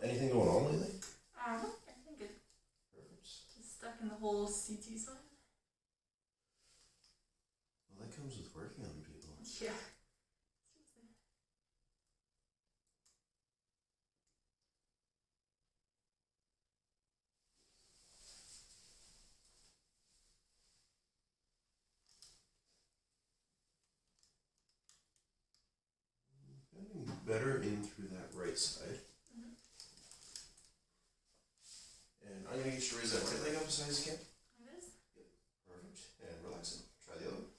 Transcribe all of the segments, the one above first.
Anything going on lately? I think it's Perfect. stuck in the whole CT side. Well, that comes with working on people. Yeah. Getting better in through that right side. Mm-hmm. And I'm gonna get you to raise that right leg up as high as you can. It is. Perfect. And relax it. Try the other one.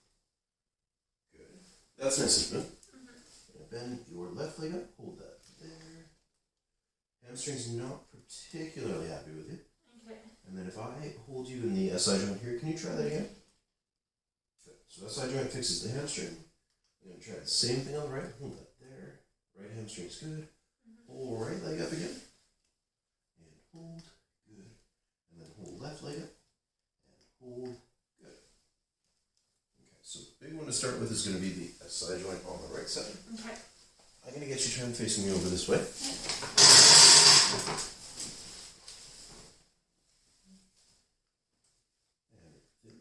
Good. That's nice, isn't it? Mm-hmm. And bend your left leg up. Hold that there. Hamstring's not particularly happy with you. Okay. And then if I hold you in the SI joint here, can you try that again? Good. So SI joint fixes the hamstring. I'm going to try the same thing on the right. Hold that there. Right hamstring's good. Mm-hmm. Hold right leg up again. And hold. Good. And then hold left leg up. And hold. Good. Okay, so the big one to start with is going to be the SI joint on the right side. Okay. I'm going to get you trying facing me over this way. Cool.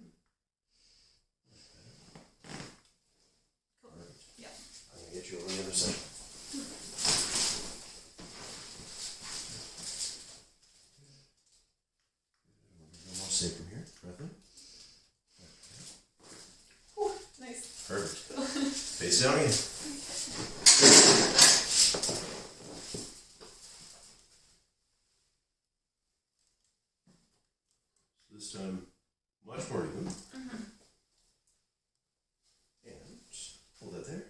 Perfect. Yeah. I'm going to get you over the other side. We're more safe from here. Breath in. Whew, nice. Perfect. Face down again. So this time, much more even. Mm-hmm. And just hold that there.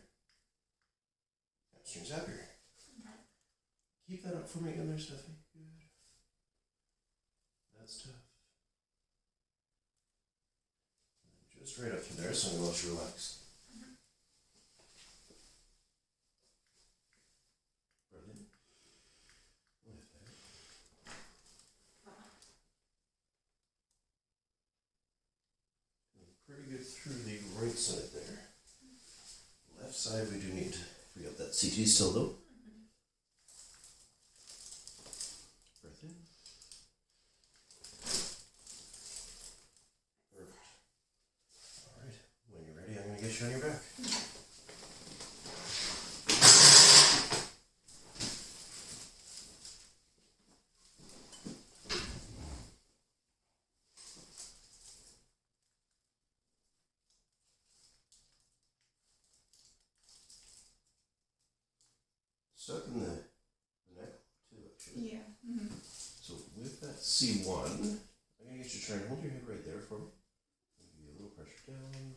Hamstrings happier. Okay. Keep that up for me again there, Stephanie. Good. That's tough. And just right up through there, so I'm going to let you relax. Mm-hmm. Breath in. Lift there. Pretty good through the right side there. Left side, we do need to free up that CT still though. Mm-hmm. Breath in. Perfect. Alright, when you're ready, I'm going to get you on your back. Stuck in the neck too, actually. Yeah. Mm-hmm. So with that C1, I'm going to get you to try and hold your head right there for me. Give you a little pressure down.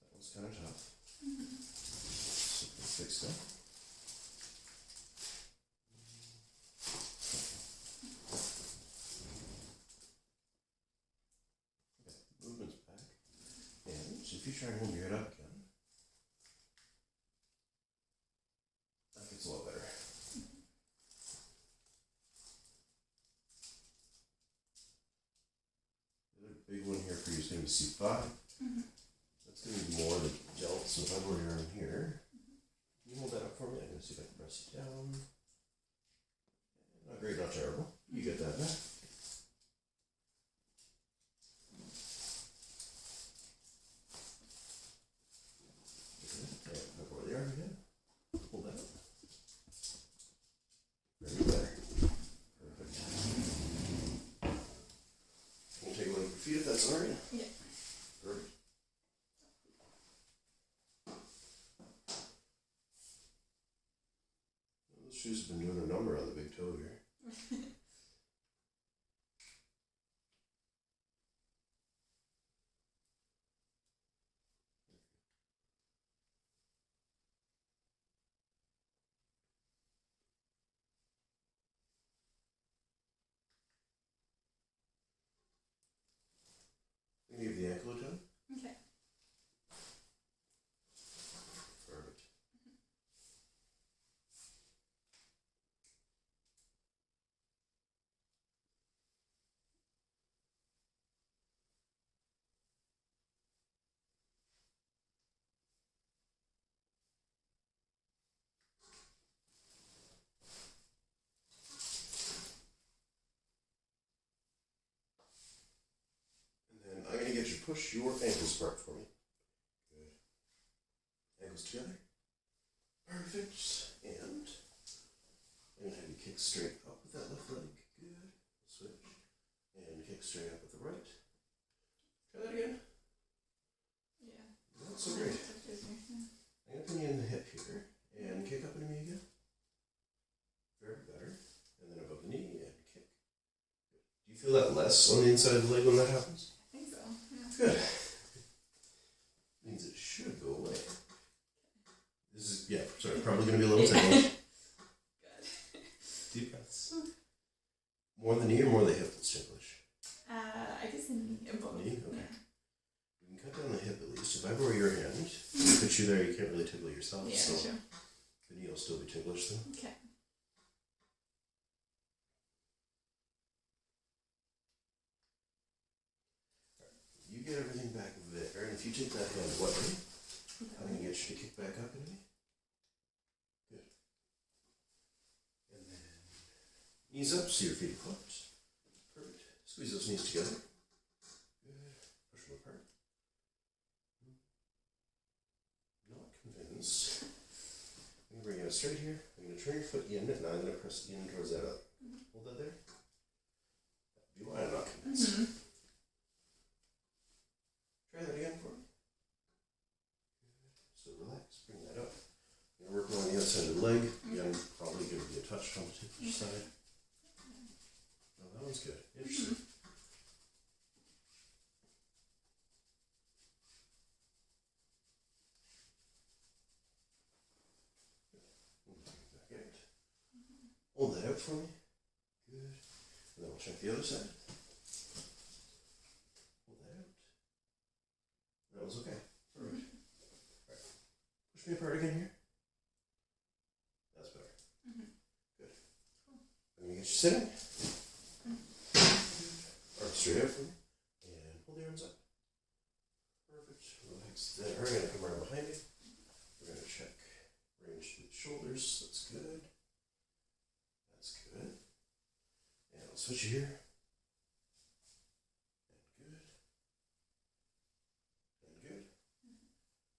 That one's kind of tough. Mm-hmm. So we can fix that. Okay, movement's back. And so if you try and hold your head up again, that gets a lot better. The other big one here for you is going to be C5. Mm-hmm. That's going to be more the delts. So if I go here and here, can you hold that up for me? I'm going to see if I can press it down. Not great, not terrible. You get that back. Good. And look where they are again. Hold that up. Very better. Perfect. Can you take a look at your feet if that's alright? Yeah. Perfect. Well, those shoes have been doing a number on the big toe here. Can you give the ankle a tug? Okay. Perfect. push your ankles apart for me. Good. Ankles together. Perfect. And I'm gonna have you kick straight up with that left leg. Good. Switch. And kick straight up with the right. Try that again. Yeah. That's so great. Yeah. I'm gonna pin you in the hip here. And kick up into me again. Very better. And then above the knee and kick. Do you feel that less on the inside of the leg when that happens? I think so. Yeah. Good. Means it should go away. This is, yeah, sorry, probably going to be a little ticklish. Good. Deep breaths. More the knee or more the hip that's ticklish? I guess the knee or both. Knee? Okay. Yeah. You can cut down the hip at least. If I borrow your hand, and put you there, you can't really tickle yourself. Yeah, so sure. the knee will still be ticklish then. Okay. You get everything back there, and if you take that hand away, I'm going to get you to kick back up into me. Good. And then knees up, so your feet are close. Perfect. Squeeze those knees together. Good. Push them apart. Not convinced. I'm going to bring it straight here. I'm going to turn your foot in, and I'm going to press in towards that up. Hold that there. That'd be why I'm not convinced. Mm-hmm. Try that again for me. So relax, bring that up. I'm going to work along the outside of the leg. Again, probably going to be a touch on the ticklish side. No, that one's good. Interesting. Back out. Hold that out for me. Good. And then we'll check the other side. Hold that out. That was okay. Perfect. Alright. Push me apart again here. That's better. Good. I'm going to get you sitting. Arms straight out for me. And pull the arms up. Perfect. Relax there. I'm going to come around behind you. We're going to check range through the shoulders. That's good. That's good. And I'll switch you here.